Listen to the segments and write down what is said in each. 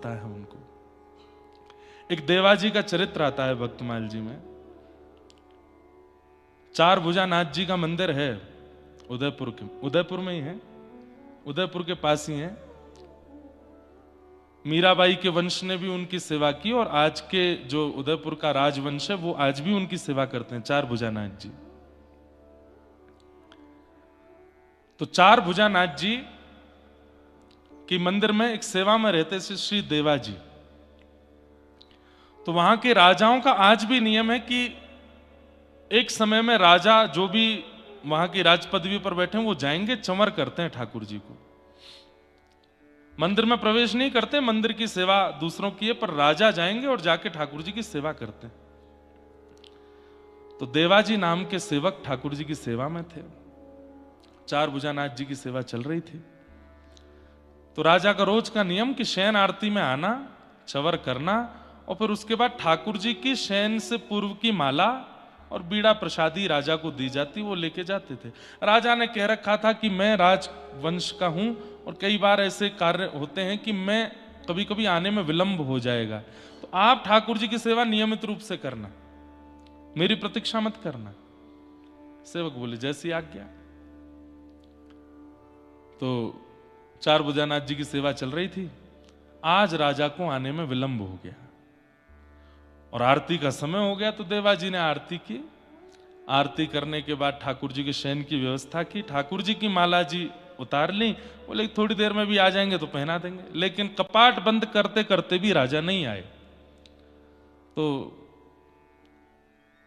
होता है उनको। एक देवाजी का चरित्र आता है भक्तमाल जी में। चार भुजा नाथ जी का मंदिर है उदयपुर में ही है, उदयपुर के पास ही है। मीराबाई के वंश ने भी उनकी सेवा की और आज के जो उदयपुर का राजवंश है वो आज भी उनकी सेवा करते हैं, चार भुजानाथ जी। तो चार भुजानाथ जी की मंदिर में एक सेवा में रहते थे श्री देवाजी। तो वहां के राजाओं का आज भी नियम है कि एक समय में राजा जो भी वहां की राज पदवी पर बैठे हैं वो जाएंगे, चंवर करते हैं ठाकुर जी को। मंदिर में प्रवेश नहीं करते, मंदिर की सेवा दूसरों की है, पर राजा जाएंगे और जाके ठाकुर जी की सेवा करते हैं। तो देवाजी नाम के सेवक ठाकुर जी की सेवा में थे। चार भुजानाथ जी की सेवा चल रही थी। तो राजा का रोज का नियम कि शयन आरती में आना, चंवर करना और फिर उसके बाद ठाकुर जी की शयन से पूर्व की माला और बीड़ा प्रसादी राजा को दी जाती, वो लेके जाते थे। राजा ने कह रखा था कि मैं राजवंश का हूं और कई बार ऐसे कार्य होते हैं कि मैं कभी कभी आने में विलंब हो जाएगा, तो आप ठाकुर जी की सेवा नियमित रूप से करना, मेरी प्रतीक्षा मत करना। सेवक बोले जैसी आज्ञा। तो चार भुजानाथ जी की सेवा चल रही थी। आज राजा को आने में विलंब हो गया और आरती का समय हो गया। तो देवाजी ने आरती की। आरती करने के बाद ठाकुर जी के शयन की व्यवस्था की। ठाकुर जी की माला जी उतार ली। बोले थोड़ी देर में भी आ जाएंगे तो पहना देंगे। लेकिन कपाट बंद करते करते भी राजा नहीं आए। तो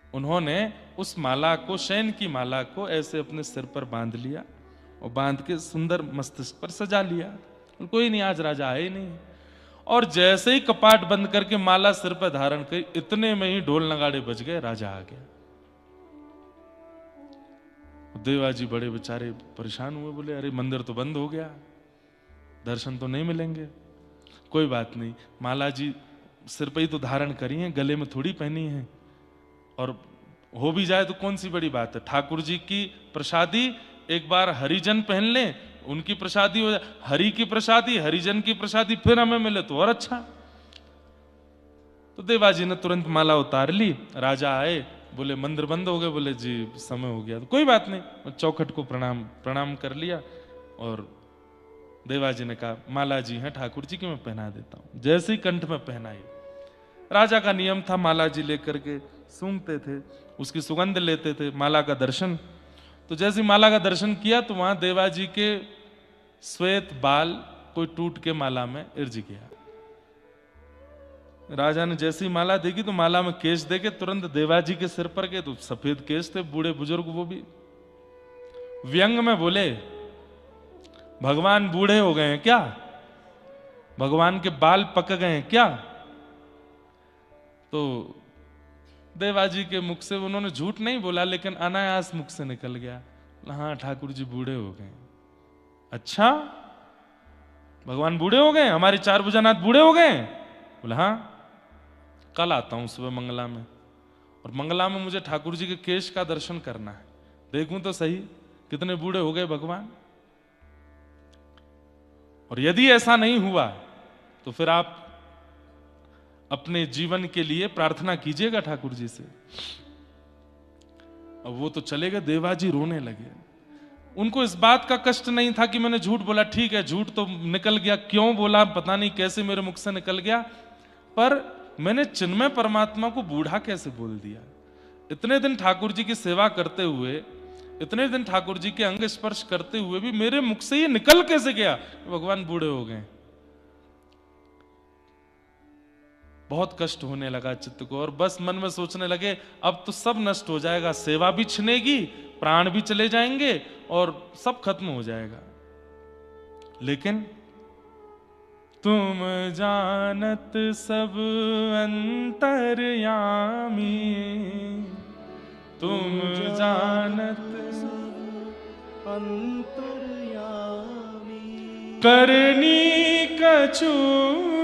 उन्होंने उस माला को, शयन की माला को ऐसे अपने सिर पर बांध लिया और बांध के सुंदर मस्तिष्क पर सजा लिया। कोई नहीं, आज राजा आए नहीं। और जैसे ही कपाट बंद करके माला सिर पर धारण कर, इतने में ही ढोल नगाड़े बज गए, राजा आ गया। देवाजी बड़े बेचारे परेशान हुए। बोले अरे मंदिर तो बंद हो गया, दर्शन तो नहीं मिलेंगे। कोई बात नहीं, माला जी सिर पर ही तो धारण करी है, गले में थोड़ी पहनी है, और हो भी जाए तो कौन सी बड़ी बात है। ठाकुर जी की प्रसादी एक बार हरिजन पहन लें, उनकी प्रसादी हो जाए, हरि की प्रसादी, हरिजन की प्रसादी फिर हमें मिले तो और अच्छा। तो देवाजी ने तुरंत माला उतार ली। राजा आए, बोले मंदिर बंद हो गए। बोले जी समय हो गया। तो कोई बात नहीं, चौखट को प्रणाम कर लिया और देवाजी ने कहा माला जी हैं ठाकुर जी की, मैं पहना देता हूं। जैसे ही कंठ में पहनाई, राजा का नियम था माला जी लेकर के सूंघते थे, उसकी सुगंध लेते थे, माला का दर्शन। तो जैसे माला का दर्शन किया तो वहां देवाजी के श्वेत बाल कोई टूट के माला में इर्ज गया। राजा ने जैसी माला देखी तो माला में केश देके तुरंत देवाजी के सिर पर गए। तो सफेद केश थे, बूढ़े बुजुर्ग, वो भी व्यंग में बोले भगवान बूढ़े हो गए हैं क्या? भगवान के बाल पक गए हैं क्या? तो देवाजी के मुख से उन्होंने झूठ नहीं बोला, लेकिन अनायास मुख से निकल गया, हाँ ठाकुर जी बूढ़े हो गए। अच्छा, भगवान बूढ़े हो गए, हमारे चार भुजानाथ बूढ़े हो गए? बोला हाँ, कल आता हूं सुबह मंगला में, और मंगला में मुझे ठाकुर जी के केश का दर्शन करना है, देखूं तो सही कितने बूढ़े हो गए भगवान। और यदि ऐसा नहीं हुआ तो फिर आप अपने जीवन के लिए प्रार्थना कीजिएगा ठाकुर जी से। अब वो तो चले गए। देवाजी रोने लगे। उनको इस बात का कष्ट नहीं था कि मैंने झूठ बोला। ठीक है, झूठ तो निकल गया, क्यों बोला पता नहीं, कैसे मेरे मुख से निकल गया, पर मैंने चिन्मय परमात्मा को बूढ़ा कैसे बोल दिया। इतने दिन ठाकुर जी की सेवा करते हुए, इतने दिन ठाकुर जी के अंग स्पर्श करते हुए भी मेरे मुख से ये निकल कैसे गया भगवान बूढ़े हो गए। बहुत कष्ट होने लगा चित्त को, और बस मन में सोचने लगे अब तो सब नष्ट हो जाएगा, सेवा भी छिनेगी, प्राण भी चले जाएंगे और सब खत्म हो जाएगा। लेकिन तुम जानत सब अंतर्यामी, तुम जानत सब अंतर्यामी, करनी कछु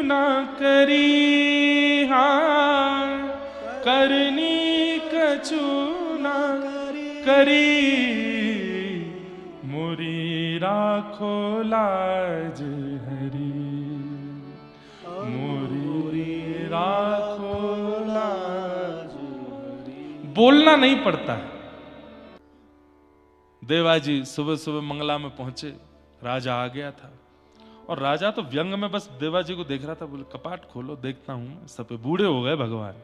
न करी, हाँ करनी कछु न करी, मुरी राखो लाज हरी, राखो लाज हरि। बोलना नहीं पड़ता है। देवाजी सुबह सुबह मंगला में पहुंचे, राजा आ गया था और राजा तो व्यंग में बस देवाजी को देख रहा था। बोले कपाट खोलो देखता हूं। सब बूढ़े हो गए भगवान।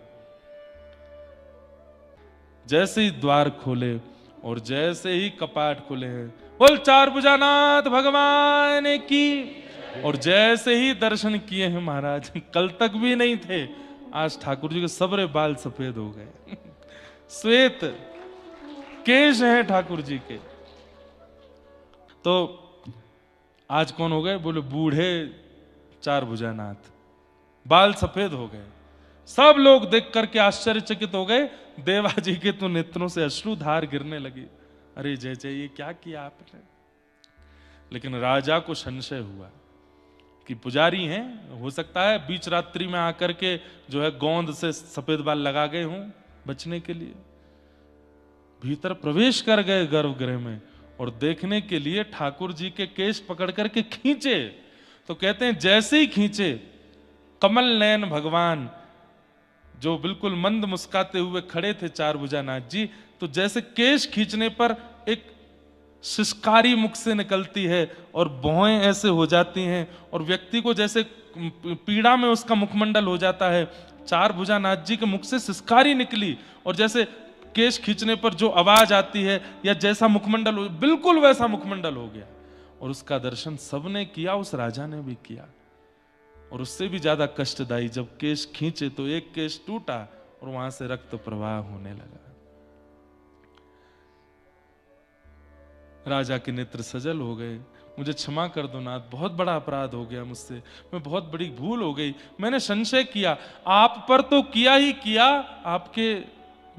जैसे ही द्वार खोले और जैसे ही कपाट खुले हैं, बोल चार भुजानाथ भगवान की। और जैसे ही दर्शन किए हैं महाराज, कल तक भी नहीं थे, आज ठाकुर जी के सबरे बाल सफेद हो गए। श्वेत केश हैं ठाकुर जी के। तो आज कौन हो गए? बोले बूढ़े चार भुजानाथ, बाल सफेद हो गए। सब लोग देख करके आश्चर्यचकित हो गए। देवाजी के तो नेत्रों से अश्रुधार गिरने लगी। अरे जय जय, ये क्या किया आपने? लेकिन राजा को संशय हुआ कि पुजारी हैं, हो सकता है बीच रात्रि में आकर के जो है गोंद से सफेद बाल लगा गए हों बचने के लिए। भीतर प्रवेश कर गए गर्भगृह में और देखने के लिए ठाकुर जी के केश पकड़ करके खींचे। तो कहते हैं जैसे ही खींचे, कमल नयन भगवान जो बिल्कुल मंद मुस्काते हुए खड़े थे चार भुजानाथ जी, तो जैसे केश खींचने पर एक सिसकारी मुख से निकलती है और भौहें ऐसे हो जाती हैं और व्यक्ति को जैसे पीड़ा में उसका मुखमंडल हो जाता है। चार भुजानाथ जी के मुख से सिसकारी निकली और जैसे केश खींचने पर जो आवाज आती है या जैसा मुखमंडल हो, बिल्कुल वैसा मुखमंडल हो गया। और उसका दर्शन सबने किया, उस राजा ने भी किया। और उससे भी ज्यादा कष्टदायी, जब केश खींचे तो एक केश टूटा और वहां से रक्त प्रवाह होने लगा। राजा के नेत्र सजल हो गए। मुझे क्षमा कर दो नाथ, बहुत बड़ा अपराध हो गया मुझसे, मैं बहुत बड़ी भूल हो गई। मैंने संशय किया, आप पर तो किया ही किया, आपके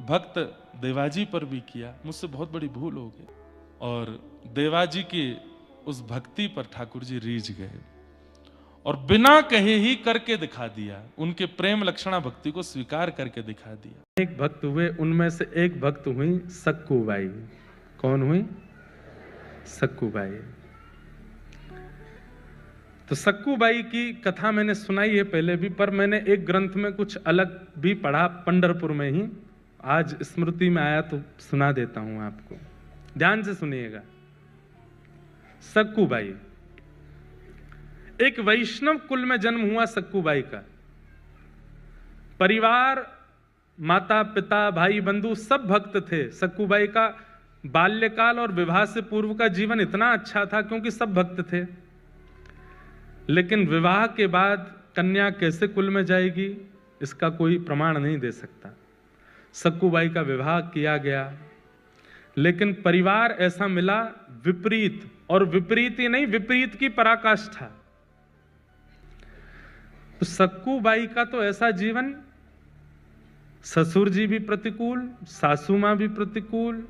भक्त देवाजी पर भी किया, मुझसे बहुत बड़ी भूल हो गई। और देवाजी की उस भक्ति पर ठाकुर जी रीझ गए और बिना कहे ही करके दिखा दिया। उनके प्रेम लक्षणा भक्ति को स्वीकार करके दिखा दिया। एक भक्त हुए, उनमें से एक भक्त हुई सक्कू बाई। कौन हुई? सक्कू बाई। तो सक्कू बाई की कथा मैंने सुनाई है पहले भी, पर मैंने एक ग्रंथ में कुछ अलग भी पढ़ा, पंढरपुर में ही। आज स्मृति में आया तो सुना देता हूं आपको, ध्यान से सुनिएगा। सक्कू बाई, एक वैष्णव कुल में जन्म हुआ सक्कू बाई का। परिवार, माता पिता भाई बंधु सब भक्त थे। सक्कू बाई का बाल्यकाल और विवाह से पूर्व का जीवन इतना अच्छा था क्योंकि सब भक्त थे। लेकिन विवाह के बाद कन्या कैसे कुल में जाएगी, इसका कोई प्रमाण नहीं दे सकता। सक्कू बाई का विवाह किया गया, लेकिन परिवार ऐसा मिला विपरीत, और विपरीत ही नहीं, विपरीत की पराकाष्ठा। तो सक्कू बाई का तो ऐसा जीवन, ससुर जी भी प्रतिकूल, सासू मां भी प्रतिकूल,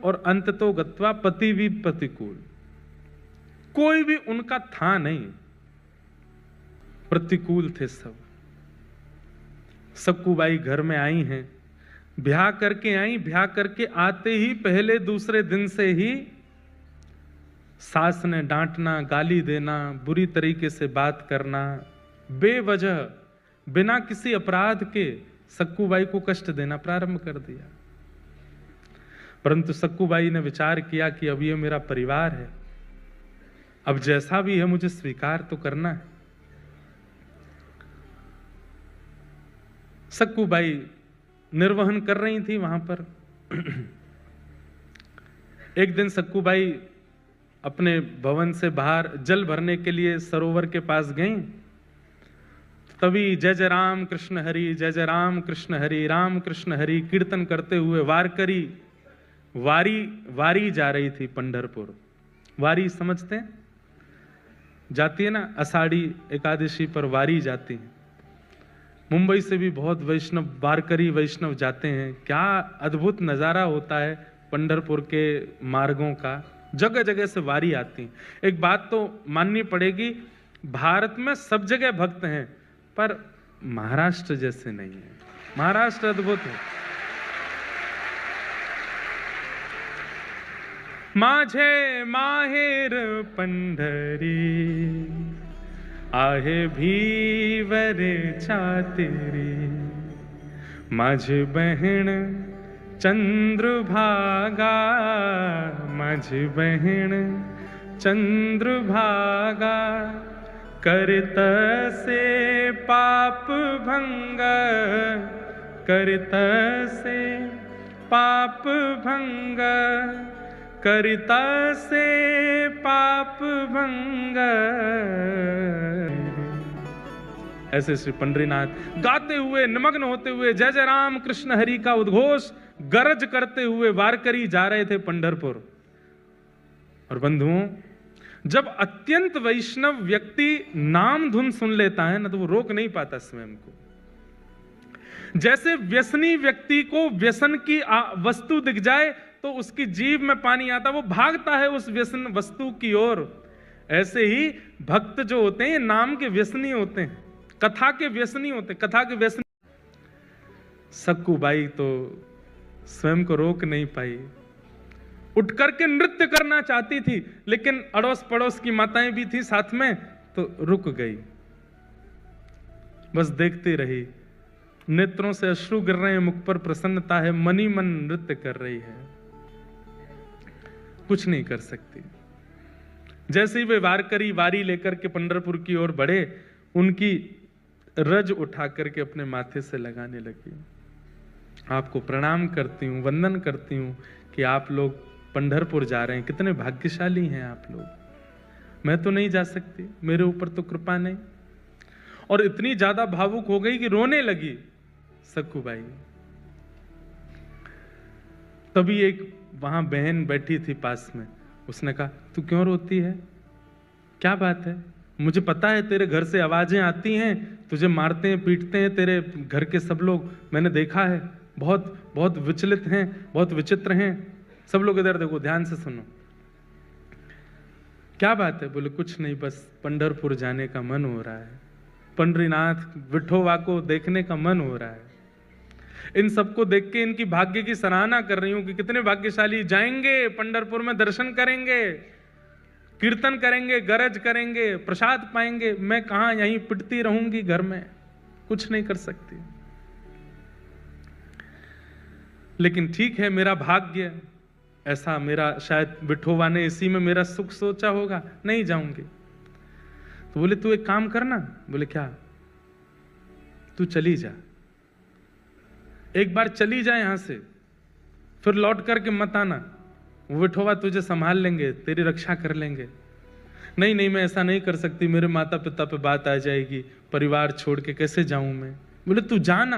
और अंत तो गत्वा पति भी प्रतिकूल। कोई भी उनका था नहीं, प्रतिकूल थे सब। सक्कू बाई घर में आई हैं, ब्याह करके आई। ब्याह करके आते ही पहले दूसरे दिन से ही सास ने डांटना, गाली देना, बुरी तरीके से बात करना, बेवजह बिना किसी अपराध के सक्कू बाई को कष्ट देना प्रारंभ कर दिया। परंतु सक्कू बाई ने विचार किया कि अब ये मेरा परिवार है, अब जैसा भी है मुझे स्वीकार तो करना है। सक्कू बाई निर्वहन कर रही थी वहां पर। एक दिन सक्कू बाई अपने भवन से बाहर जल भरने के लिए सरोवर के पास गईं। तभी जय जय राम कृष्ण हरि, जय जय राम कृष्ण हरि, राम कृष्ण हरि कीर्तन करते हुए वारकरी वारी जा रही थी पंढरपुर। वारी समझते हैं? जाती है ना, आषाढ़ी एकादशी पर वारी जाती है। मुंबई से भी बहुत वैष्णव, वारकरी वैष्णव जाते हैं। क्या अद्भुत नजारा होता है पंढरपुर के मार्गों का, जगह जगह से वारी आती है। एक बात तो माननी पड़ेगी, भारत में सब जगह भक्त हैं, पर महाराष्ट्र जैसे नहीं है। महाराष्ट्र अद्भुत है। माझे माहेर पंढरी, आहे भी वरे तेरी माझी बहीण चंद्रभागा, माझी बहीण चंद्रभागा, करतसे पाप भंग, करतसे पाप भंग, करतसे पाप भंग। ऐसे श्री पंडरीनाथ गाते हुए, निमग्न होते हुए, जय जय राम कृष्ण हरि का उद्घोष गरज करते हुए वारकरी जा रहे थे पंढरपुर। और बंधुओं, जब अत्यंत वैष्णव व्यक्ति नाम धुन सुन लेता है ना, तो वो रोक नहीं पाता स्वयं को। जैसे व्यसनी व्यक्ति को व्यसन की वस्तु दिख जाए तो उसकी जीभ में पानी आता, वो भागता है उस व्यसन वस्तु की ओर। ऐसे ही भक्त जो होते हैं नाम के व्यसनी होते हैं, कथा के व्यसनी होते हैं, कथा के व्यसनी। सक्कूबाई तो स्वयं को रोक नहीं पाई, उठ करके नृत्य करना चाहती थी, लेकिन अड़ोस पड़ोस की माताएं भी थी साथ में, तो रुक गई, बस देखती रही। नेत्रों से अश्रु गिर रहे हैं, मुख पर प्रसन्नता है, मनी मन नृत्य कर रही है, कुछ नहीं कर सकती। जैसे ही वे वारकरी वारी लेकर के पंढरपुर की ओर बढ़े, उनकी रज उठा करके अपने माथे से लगाने लगी। आपको प्रणाम करती हूं, वंदन करती हूं कि आप लोग पंढरपुर जा रहे हैं, कितने भाग्यशाली हैं आप लोग। मैं तो नहीं जा सकती, मेरे ऊपर तो कृपा नहीं। और इतनी ज्यादा भावुक हो गई कि रोने लगी सक्कूबाई। तभी एक वहां बहन बैठी थी पास में, उसने कहा तू क्यों रोती है, क्या बात है? मुझे पता है तेरे घर से आवाजें आती हैं, तुझे मारते हैं पीटते हैं तेरे घर के सब लोग, मैंने देखा है, बहुत बहुत विचलित हैं, बहुत विचित्र हैं सब लोग। इधर देखो, ध्यान से सुनो, क्या बात है? बोले कुछ नहीं, बस पंढरपुर जाने का मन हो रहा है, पंडरीनाथ विठोबा को देखने का मन हो रहा है। इन सबको देख के इनकी भाग्य की सराहना कर रही हूं कि कितने भाग्यशाली, जाएंगे पंढरपुर में, दर्शन करेंगे, कीर्तन करेंगे, गरज करेंगे, प्रसाद पाएंगे। मैं कहां, यहीं पिटती रहूंगी घर में, कुछ नहीं कर सकती। लेकिन ठीक है, मेरा भाग्य ऐसा, मेरा शायद विठोबा ने इसी में मेरा सुख सोचा होगा, नहीं जाऊंगी। तो बोले तू एक काम करना। बोले क्या? तू चली जा, एक बार चली जा यहां से, फिर लौट करके मत आना, वो विठोबा तुझे संभाल लेंगे, तेरी रक्षा कर लेंगे। नहीं नहीं, मैं ऐसा नहीं कर सकती, मेरे माता पिता पे बात आ जाएगी, परिवार छोड़ के कैसे जाऊं मैं। बोले तू जाना,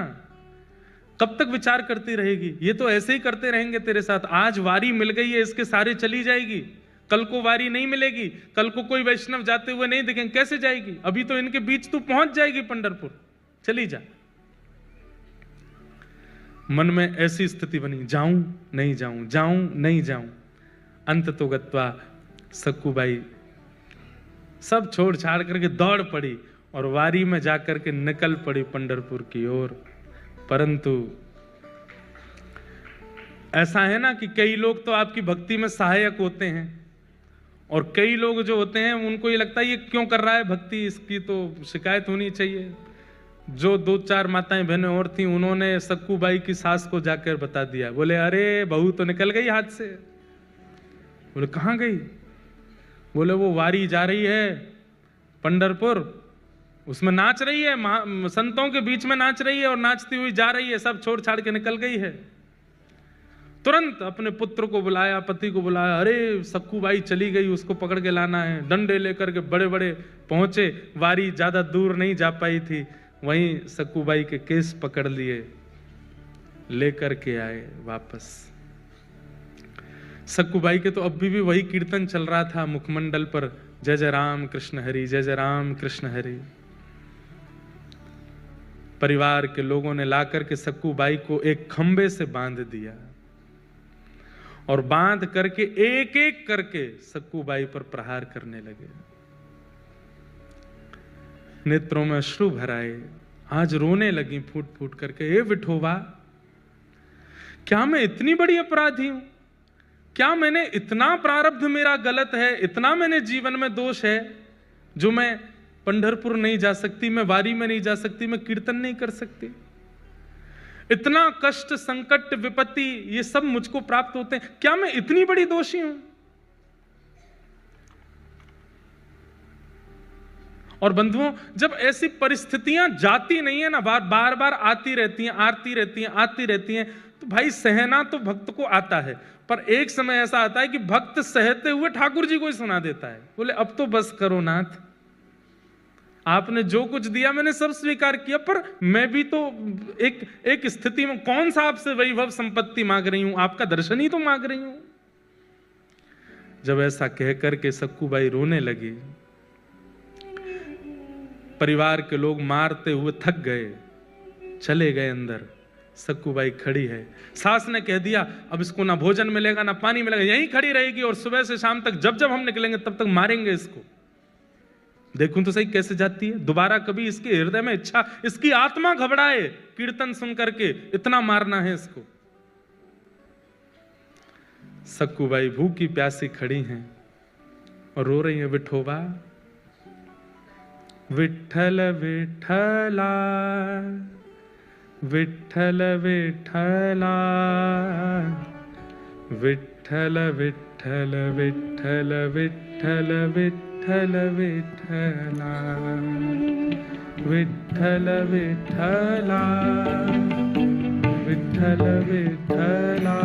कब तक विचार करती रहेगी, ये तो ऐसे ही करते रहेंगे तेरे साथ। आज वारी मिल गई है, इसके सारे चली जाएगी, कल को वारी नहीं मिलेगी, कल को कोई वैष्णव जाते हुए नहीं दिखेंगे, कैसे जाएगी? अभी तो इनके बीच तू पहुंच जाएगी पंढरपुर, चली जा। मन में ऐसी स्थिति बनी, जाऊं नहीं जाऊं, जाऊं नहीं जाऊं। अंत तो गत्वा सक्कूबाई सब छोड़ छाड़ करके दौड़ पड़ी और वारी में जाकर के निकल पड़ी पंढरपुर की ओर। परंतु ऐसा है ना कि कई लोग तो आपकी भक्ति में सहायक होते हैं, और कई लोग जो होते हैं उनको ये लगता है ये क्यों कर रहा है भक्ति, इसकी तो शिकायत होनी चाहिए। जो 2-4 माताएं बहनें और थी, उन्होंने सक्कूबाई की सास को जाकर बता दिया। बोले अरे बहू तो निकल गई हाथ से। बोले कहां गई? बोले वो वारी जा रही है पंढरपुर, उसमें नाच रही है, संतों के बीच में नाच रही है और नाचती हुई जा रही है, सब छोड़ छाड़ के निकल गई है। तुरंत अपने पुत्र को बुलाया, पति को बुलाया, अरे सक्कूबाई चली गई, उसको पकड़ के लाना है। डंडे लेकर के बड़े बड़े पहुंचे, वारी ज्यादा दूर नहीं जा पाई थी, वहीं सक्कूबाई के केस पकड़ लिए, लेकर के आए वापस। सक्कूबाई के तो अभी भी वही कीर्तन चल रहा था मुखमंडल पर, जय जय राम कृष्ण हरि, जय जय राम कृष्ण हरि। परिवार के लोगों ने लाकर के सक्कूबाई को एक खंबे से बांध दिया और बांध करके एक एक करके सक्कूबाई पर प्रहार करने लगे। नेत्रों में अश्रु भराए, आज रोने लगी फूट फूट करके, हे विठोबा, क्या मैं इतनी बड़ी अपराधी हूं? क्या मैंने इतना प्रारब्ध मेरा गलत है, इतना मैंने जीवन में दोष है जो मैं पंढरपुर नहीं जा सकती, मैं वारी में नहीं जा सकती, मैं कीर्तन नहीं कर सकती। इतना कष्ट, संकट, विपत्ति ये सब मुझको प्राप्त होते हैं, क्या मैं इतनी बड़ी दोषी हूं? और बंधुओं, जब ऐसी परिस्थितियां जाती नहीं है ना, बार बार आती रहती हैं, आती रहती हैं, तो भाई सहना तो भक्त को आता है, पर एक समय ऐसा आता है कि भक्त सहते हुए ठाकुर जी को ही सुना देता है, बोले अब तो बस करो नाथ, आपने जो कुछ दिया मैंने सब स्वीकार किया, पर मैं भी तो एक स्थिति में, कौन सा आपसे वैभव संपत्ति मांग रही हूं, आपका दर्शन ही तो मांग रही हूं। जब ऐसा कह करके सक्कूबाई रोने लगी, परिवार के लोग मारते हुए थक गए, चले गए अंदर। सक्कूबाई खड़ी है, सास ने कह दिया अब इसको ना भोजन मिलेगा ना पानी मिलेगा, यहीं खड़ी रहेगी और सुबह से शाम तक जब जब हम निकलेंगे तब तक मारेंगे इसको। देखूं तो सही कैसे जाती है, दोबारा कभी इसके हृदय में इच्छा, इसकी आत्मा घबराए कीर्तन सुन करके, इतना मारना है इसको। सक्कूबाई भूखी प्यासी खड़ी हैं और रो रही है, विठोबा विठ्ठल विठ्ठला, विठ्ठल विठ्ठला, विठ्ठल विठ्ठल विठ्ठल विठ्ठल विठ्ठल विठ्ठला, विठ्ठल विठ्ठला, विठ्ठल विठ्ठला,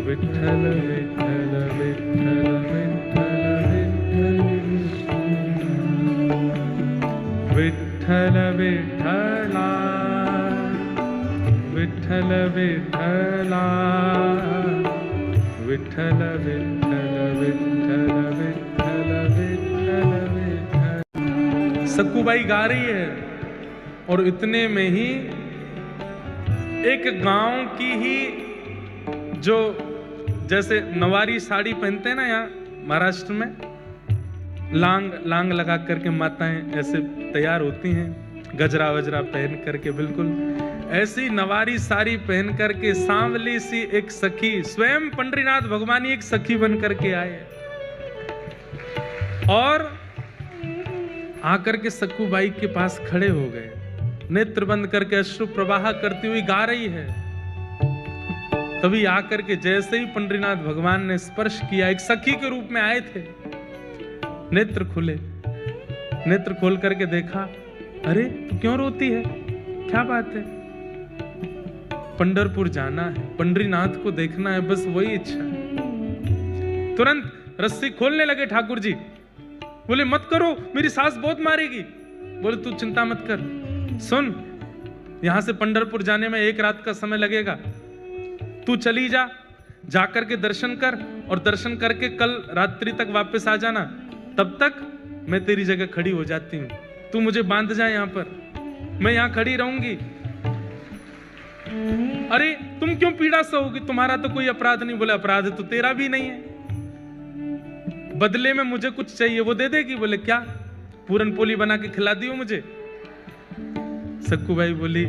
विठ्ठल विठ्ठल विठ्ठल विठ्ठल विठ्ठला, विठ्ठल विठ्ठला, विठ्ठल विठ्ठल विठ्ठल विठ्ठल विठ्ठल विठ्ठल। सक्कूबाई गा रही है और इतने में ही एक गांव की ही, जो जैसे नवारी साड़ी पहनते हैं ना यहाँ महाराष्ट्र में, लांग लगा करके माताएं ऐसे तैयार होती हैं, गजरा वजरा पहन करके, बिल्कुल ऐसी नवारी साड़ी पहन करके सांवली सी एक सखी, स्वयं पंडरीनाथ भगवान ही एक सखी बन करके आए और आकर के सक्कूबाई के पास खड़े हो गए, नेत्र बंद करके अश्रु प्रवाह करती हुई गा रही है। तभी आकर के जैसे ही पंडरीनाथ भगवान ने स्पर्श किया, एक सखी के रूप में आए थे, नेत्र खुले, नेत्र खोल करके देखा, अरे तू क्यों रोती है, क्या बात है? पंढरपुर जाना है, पंडरीनाथ को देखना है, बस वही इच्छा है। तुरंत रस्सी खोलने लगे ठाकुर जी, बोले मत करो, मेरी सास बहुत मारेगी। बोले तू चिंता मत कर, सुन यहां से पंढरपुर जाने में 1 रात का समय लगेगा, तू चली जा, जाकर के दर्शन कर और दर्शन करके कल रात्रि तक वापस आ जाना, तब तक मैं तेरी जगह खड़ी हो जाती हूं, तू मुझे बांध जा यहाँ पर, मैं यहाँ खड़ी रहूंगी। अरे तुम क्यों पीड़ा सहोगी, तुम्हारा तो कोई अपराध नहीं। बोले अपराध तो तेरा भी नहीं है, बदले में मुझे कुछ चाहिए, वो दे देगी। बोले क्या? पूरन पोली बना के खिला दियो मुझे। सक्कूबाई बोली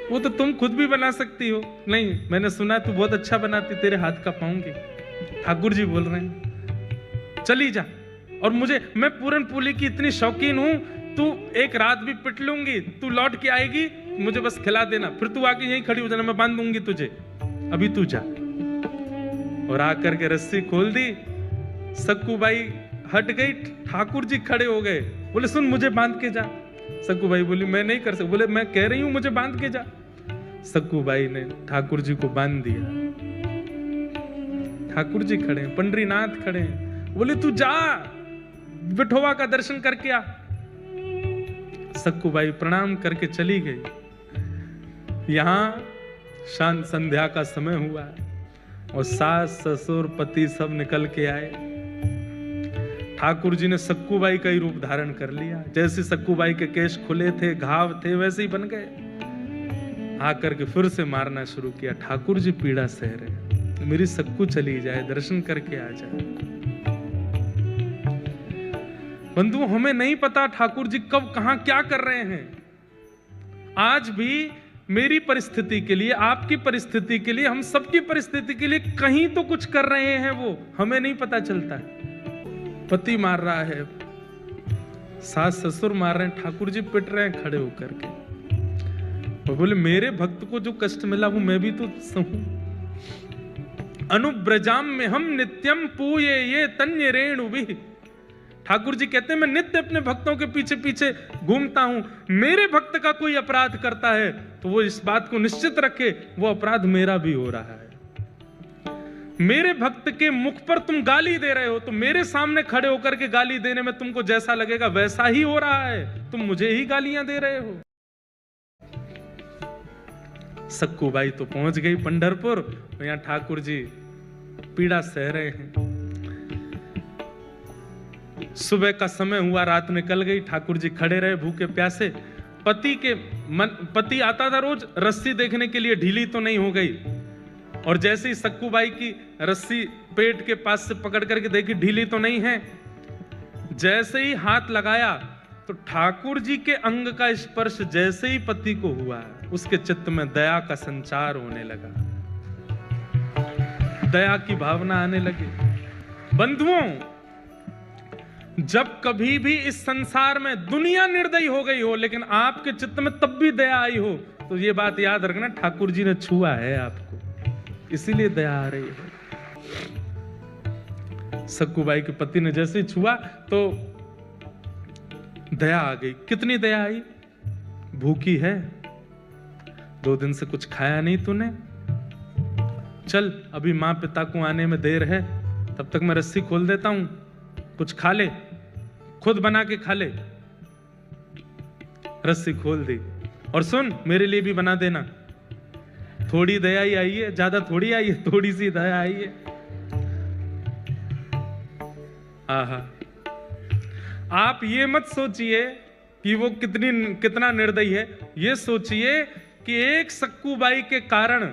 वो तो तुम खुद भी बना सकती हो। नहीं, मैंने सुना तू बहुत अच्छा बनाती, तेरे हाथ का पाऊंगी। ठाकुर जी बोल रहे हैं चली जा, और मैं पूरन पोली की इतनी शौकीन हूं, तू 1 रात भी पिट लूंगी, तू लौट के आएगी, मुझे बस खिला देना, फिर तू आके यहीं खड़ी हो जाना, मैं बांध दूंगी तुझे, अभी तू जा। और आकर के रस्सी खोल दी, सक्कूबाई हट गई, ठाकुर जी खड़े हो गए, बोले सुन मुझे बांध के जा। सक्कूबाई बोली मैं नहीं कर सकती। बोले मैं कह रही हूं मुझे बांध के जा। सक्कूबाई ने ठाकुर जी को बांध दिया। ठाकुर जी खड़े हैं, पंडरीनाथ खड़े हैं, बोले तू जा, विठोबा का दर्शन करके आ। सक्कूबाई प्रणाम करके चली गई। यहां शांत संध्या का समय हुआ और सास ससुर पति सब निकल के आए। ठाकुर जी ने सक्कूबाई का ही रूप धारण कर लिया, जैसे सक्कूबाई के केश खुले थे, घाव थे, वैसे ही बन गए। आकर के फिर से मारना शुरू किया। ठाकुर जी पीड़ा सह रहे, मेरी सक्कू चली जाए, दर्शन करके आ जाए। बंधु हमें नहीं पता ठाकुर जी कब कहां क्या कर रहे हैं। आज भी मेरी परिस्थिति के लिए, आपकी परिस्थिति के लिए, हम सबकी परिस्थिति के लिए कहीं तो कुछ कर रहे हैं, वो हमें नहीं पता चलता है। पति मार रहा है, सास ससुर मार रहे हैं, ठाकुर जी पिट रहे हैं खड़े होकर के। और बोले मेरे भक्त को जो कष्ट मिला वो मैं भी तो सहूं। अनुब्रजाम में हम नित्यम पूये ये तन्य रेणु भी। ठाकुर जी कहते हैं मैं नित्य अपने भक्तों के पीछे पीछे घूमता हूं। मेरे भक्त का कोई अपराध करता है तो वो इस बात को निश्चित रखे वो अपराध मेरा भी हो रहा है। मेरे भक्त के मुख पर तुम गाली दे रहे हो तो मेरे सामने खड़े होकर के गाली देने में तुमको जैसा लगेगा वैसा ही हो रहा है, तुम मुझे ही गालियां दे रहे हो। सक्कू बाई तो पहुंच गई पंढरपुर, यहां ठाकुर जी पीड़ा सह रहे हैं। सुबह का समय हुआ, रात निकल गई, ठाकुर जी खड़े रहे भूखे प्यासे। पति आता था रोज रस्सी देखने के लिए, ढीली तो नहीं हो गई। और जैसे ही सक्कू बाई की रस्सी पेट के पास से पकड़ करके देखी ढीली तो नहीं है, जैसे ही हाथ लगाया तो ठाकुर जी के अंग का स्पर्श जैसे ही पति को हुआ उसके चित्त में दया का संचार होने लगा, दया की भावना आने लगी। बंधुओं, जब कभी भी इस संसार में दुनिया निर्दयी हो गई हो लेकिन आपके चित्त में तब भी दया आई हो तो ये बात याद रखना, ठाकुर जी ने छुआ है आपको, इसीलिए दया आ रही है। सक्कू बाई के पति ने जैसे ही छुआ तो दया आ गई। कितनी दया आई? भूखी है, 2 दिन से कुछ खाया नहीं तूने, चल अभी मां पिता को आने में देर है, तब तक मैं रस्सी खोल देता हूं, कुछ खा ले, खुद बना के खा ले। रस्सी खोल दी। और सुन, मेरे लिए भी बना देना। थोड़ी दया ही आई है, ज्यादा थोड़ी आई है, थोड़ी सी दया आई है। आहा, आप ये मत सोचिए कि वो कितना निर्दयी है, ये सोचिए कि एक सक्कू बाई के कारण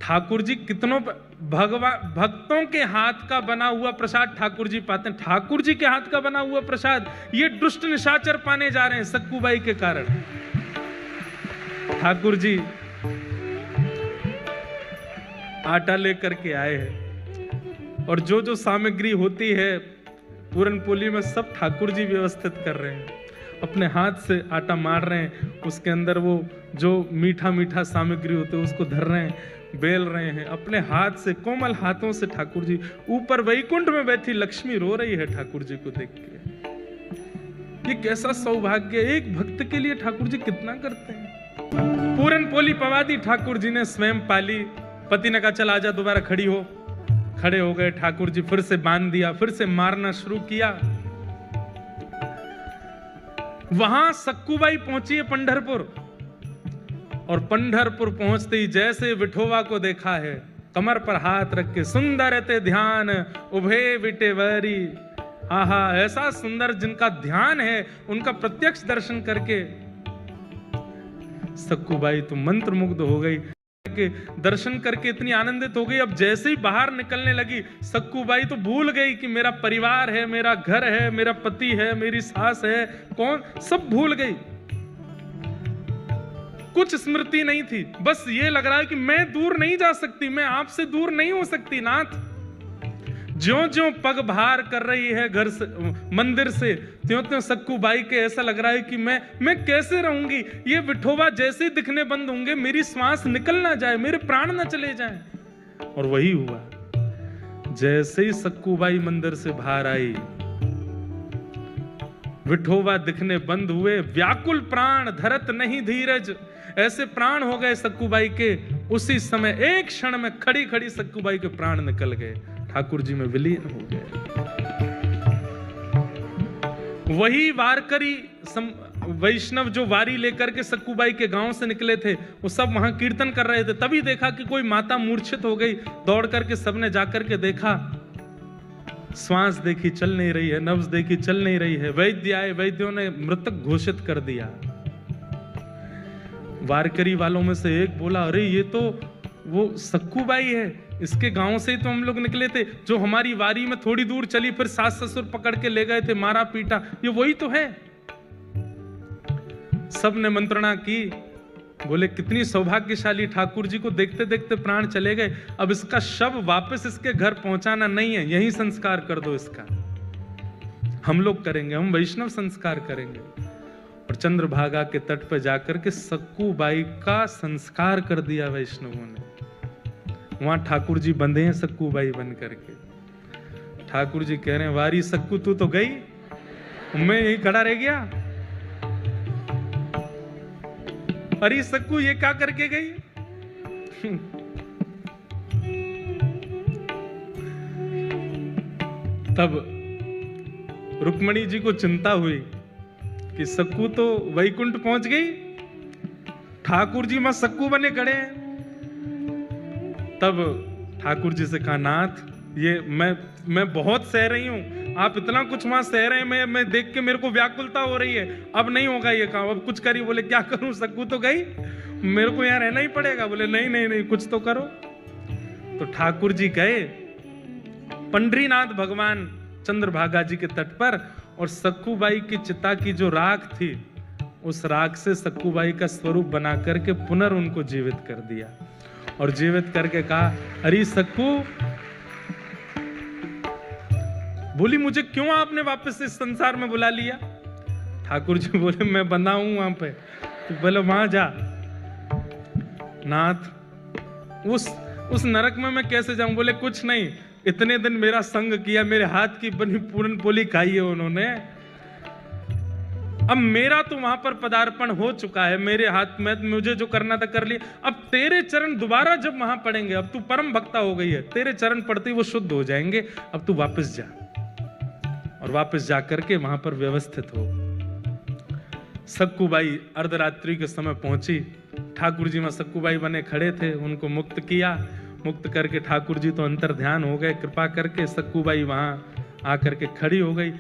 ठाकुर जी कितनों भक्तों के हाथ का बना हुआ प्रसाद ठाकुर जी पाते हैं। ठाकुर जी के हाथ का बना हुआ प्रसाद ये दुष्ट निशाचर पाने जा रहे हैं सक्कू बाई के कारण। ठाकुर जी आटा लेकर के आए हैं और जो जो सामग्री होती है पूरन पोली में सब ठाकुर जी व्यवस्थित कर रहे हैं। अपने हाथ से आटा मार रहे हैं, उसके अंदर वो जो मीठा मीठा सामग्री होते है उसको धर रहे हैं, बेल रहे हैं अपने हाथ से, कोमल हाथों से। ठाकुर जी ऊपर वैकुंठ में बैठी लक्ष्मी रो रही है ठाकुर जी को देख के। ये कैसा सौभाग्य, एक भक्त के लिए ठाकुर जी कितना करते हैं। पूरन पोली पवादी ठाकुर जी ने स्वयं पाली। पति ने कहा चल आजा, दोबारा खड़ी हो। खड़े हो गए, ठाकुर जी फिर से बांध दिया, फिर से मारना शुरू किया। वहां सक्कूबाई पहुंची है पंढरपुर, और पंढरपुर पहुंचते ही जैसे विठोवा को देखा है, कमर पर हाथ रख के सुंदर ते ध्यान उभे विटेवरी। आहा, ऐसा सुंदर जिनका ध्यान है उनका प्रत्यक्ष दर्शन करके सक्कूबाई तो मंत्रमुग्ध हो गई, के दर्शन करके इतनी आनंदित हो गई। अब जैसे ही बाहर निकलने लगी सक्कूबाई तो भूल गई कि मेरा परिवार है, मेरा घर है, मेरा पति है, मेरी सास है, कौन, सब भूल गई। कुछ स्मृति नहीं थी, बस ये लग रहा है कि मैं दूर नहीं जा सकती, मैं आपसे दूर नहीं हो सकती नाथ। ज्यों ज्यों पग बाहर कर रही है घर से, मंदिर से, त्यों त्यों सक्कूबाई के ऐसा लग रहा है कि मैं कैसे रहूंगी। ये विठोबा जैसे ही दिखने बंद होंगे मेरी श्वास निकल ना जाए, मेरे प्राण ना चले जाएं। और वही हुआ। जैसे ही सक्कूबाई मंदिर से बाहर आई, विठोबा दिखने बंद हुए। व्याकुल प्राण धरत नहीं धीरज, ऐसे प्राण हो गए सक्कूबाई के। उसी समय एक क्षण में खड़ी खड़ी सक्कूबाई के प्राण निकल गए, ठाकुर जी में विलीन हो गए। वही वारकरी वैष्णव जो वारी लेकर के सक्कूबाई के गांव से निकले थे, वो सब वहां कीर्तन कर रहे थे। तभी देखा कि कोई माता मूर्छित हो गई। दौड़ करके सबने जाकर के देखा, श्वास देखी चल नहीं रही है, नब्ज देखी चल नहीं रही है। वैद्य आए, वैद्यों ने मृतक घोषित कर दिया। वारकरी वालों में से एक बोला, अरे ये तो वो सक्कूबाई है, इसके गांव से ही तो हम लोग निकले थे, जो हमारी वारी में थोड़ी दूर चली, फिर सास ससुर पकड़ के ले गए थे, मारा पीटा, ये वही तो है। सब ने मंत्रणा की, बोले कितनी सौभाग्यशाली, ठाकुर जी को देखते देखते प्राण चले गए। अब इसका शव वापस इसके घर पहुंचाना नहीं है, यहीं संस्कार कर दो इसका। हम लोग करेंगे, हम वैष्णव संस्कार करेंगे। और चंद्रभागा के तट पर जाकर के सक्कूबाई का संस्कार कर दिया वैष्णवों ने। वहां ठाकुर जी बंधे हैं सक्कूबाई बन करके। ठाकुर जी कह रहे हैं, वारी सक्कू तू तो गई, मैं यही खड़ा रह गया। अरे सक्कू ये क्या करके गई? तब रुक्मणी जी को चिंता हुई कि सक्कू तो वैकुंठ पहुंच गई, ठाकुर जी वहां सक्कू बने खड़े हैं। तब ठाकुर जी से कहा, नाथ ये मैं बहुत सह रही हूं, आप इतना कुछ वहां सह रहे हैं, मैं देख के मेरे को व्याकुलता हो रही है, अब नहीं होगा ये काम, अब कुछ करिए। बोले क्या करूं, सक्कू तो गई, मेरे को यहां रहना ही पड़ेगा। बोले नहीं नहीं नहीं, कुछ तो करो। तो ठाकुर जी गए पंडरीनाथ भगवान चंद्रभागा जी के तट पर, और सक्कूबाई की चिता की जो राख थी, उस राख से सक्कूबाई का स्वरूप बना करके पुनः उनको जीवित कर दिया। और जीवित करके कहा, अरे सक्कू, बोली मुझे क्यों आपने वापस इस संसार में बुला लिया? ठाकुर जी बोले, मैं बंधा हूं वहां पे, तो बोले वहां जा। नाथ उस नरक में मैं कैसे जाऊं? बोले कुछ नहीं, इतने दिन मेरा संग किया, मेरे हाथ की बनी पूरन पोली खाई है उन्होंने, अब मेरा तो वहां पर पदार्पण हो चुका है, मेरे हाथ में मुझे जो करना था कर लिया। अब तेरे चरण दोबारा जब वहां पड़ेंगे, अब तू परम भक्ता हो गई है, तेरे चरण पड़ते ही वो शुद्ध हो जाएंगे, अब तू वापस जा। और वापस जाकर के वहां पर व्यवस्थित हो। सक्कूबाई अर्धरात्रि के समय पहुंची, ठाकुर जी वहां सक्कूबाई बने खड़े थे, उनको मुक्त किया। मुक्त करके ठाकुर जी तो अंतर ध्यान हो गए, कृपा करके सक्कूबाई वहां आकर के खड़ी हो गई।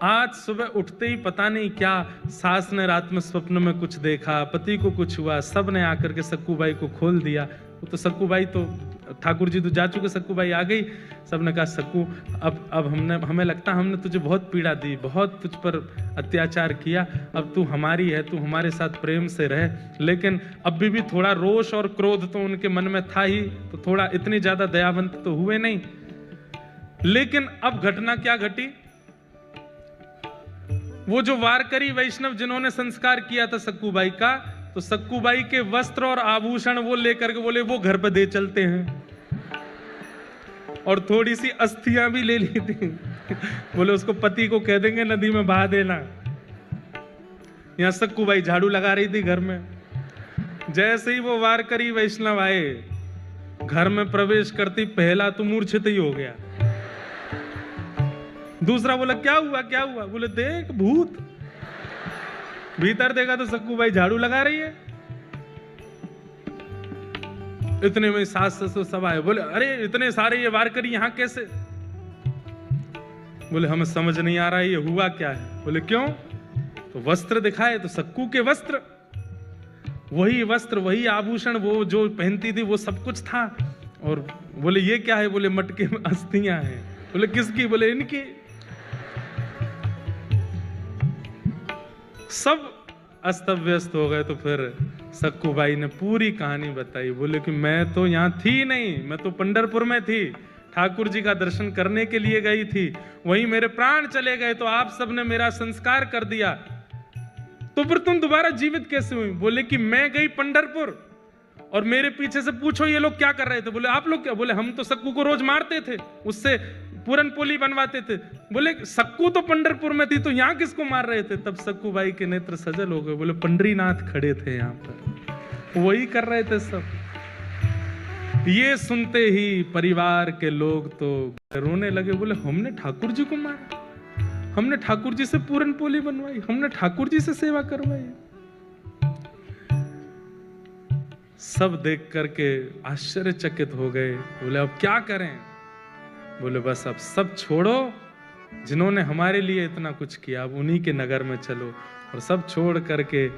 आज सुबह उठते ही पता नहीं क्या सास ने रात में स्वप्न में कुछ देखा, पति को कुछ हुआ, सब ने आकर के सक्कूबाई को खोल दिया। वो तो सक्कूबाई तो ठाकुर जी तो जा चुके, सक्कूबाई आ गई। सबने कहा, सक्कू अब हमें लगता हमने तुझे बहुत पीड़ा दी, बहुत तुझ पर अत्याचार किया, अब तू हमारी है, तू हमारे साथ प्रेम से रह। लेकिन अब भी थोड़ा रोष और क्रोध तो उनके मन में था ही, तो थोड़ा इतनी ज्यादा दयावंत तो हुए नहीं। लेकिन अब घटना क्या घटी, वो जो वारकरी वैष्णव जिन्होंने संस्कार किया था सक्कूबाई का, तो सक्कूबाई के वस्त्र और आभूषण वो लेकर के बोले वो घर पे दे चलते हैं, और थोड़ी सी अस्थियां भी ले ली थी। बोले उसको पति को कह देंगे नदी में बहा देना। यहां सक्कूबाई झाड़ू लगा रही थी घर में। जैसे ही वो वारकरी वैष्णव आए, घर में प्रवेश करती पहला तो मूर्छित ही हो गया। दूसरा बोला, क्या हुआ क्या हुआ? बोले देख भूत। भीतर देखा तो सक्कूबाई झाड़ू लगा रही है। इतने में सास ससुर सब आए। बोले अरे इतने सारे ये वारकरी यहां कैसे? बोले हमें समझ नहीं आ रहा है ये हुआ क्या है। बोले क्यों? तो वस्त्र दिखाए तो सक्कू के वस्त्र, वही वस्त्र वही आभूषण वो जो पहनती थी वो सब कुछ था। और बोले ये क्या है? बोले मटके में अस्थियां हैं। बोले किसकी? बोले इनकी। सब अस्त व्यस्त हो गए। तो फिर सक्कूबाई ने पूरी कहानी बताई। बोले कि मैं तो यहाँ थी नहीं, मैं तो पंढरपुर में थी, ठाकुर जी का दर्शन करने के लिए गई थी, वहीं मेरे प्राण चले गए, तो आप सबने मेरा संस्कार कर दिया, तो फिर तुम दोबारा जीवित कैसे हुई? बोले कि मैं गई पंढरपुर और मेरे पीछे से पूछो ये लोग क्या कर रहे थे। बोले आप लोग क्या? बोले हम तो सक्कू को रोज मारते थे, उससे पूरन पोली बनवाते थे। बोले सक्कू तो पंढरपुर में थी, तो यहाँ किसको मार रहे थे? तब सक्कूबाई के नेत्र सजल हो गए। बोले पंडरीनाथ खड़े थे यहाँ पर, वही कर रहे थे सब। ये सुनते ही परिवार के लोग तो रोने लगे। बोले हमने ठाकुर जी को मारा, हमने ठाकुर जी से पूरन पोली बनवाई, हमने ठाकुर जी से सेवा करवाई। सब देख करके आश्चर्यचकित हो गए। बोले अब क्या करें? बोले बस अब सब छोड़ो, जिन्होंने हमारे लिए इतना कुछ किया, अब उन्हीं के नगर में चलो। और सब छोड़ करके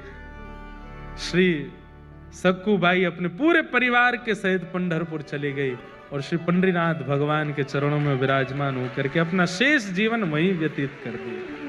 श्री सक्कूबाई अपने पूरे परिवार के सहित पंढरपुर चली गई और श्री पंडरीनाथ भगवान के चरणों में विराजमान होकर के अपना शेष जीवन वहीं व्यतीत कर दिया।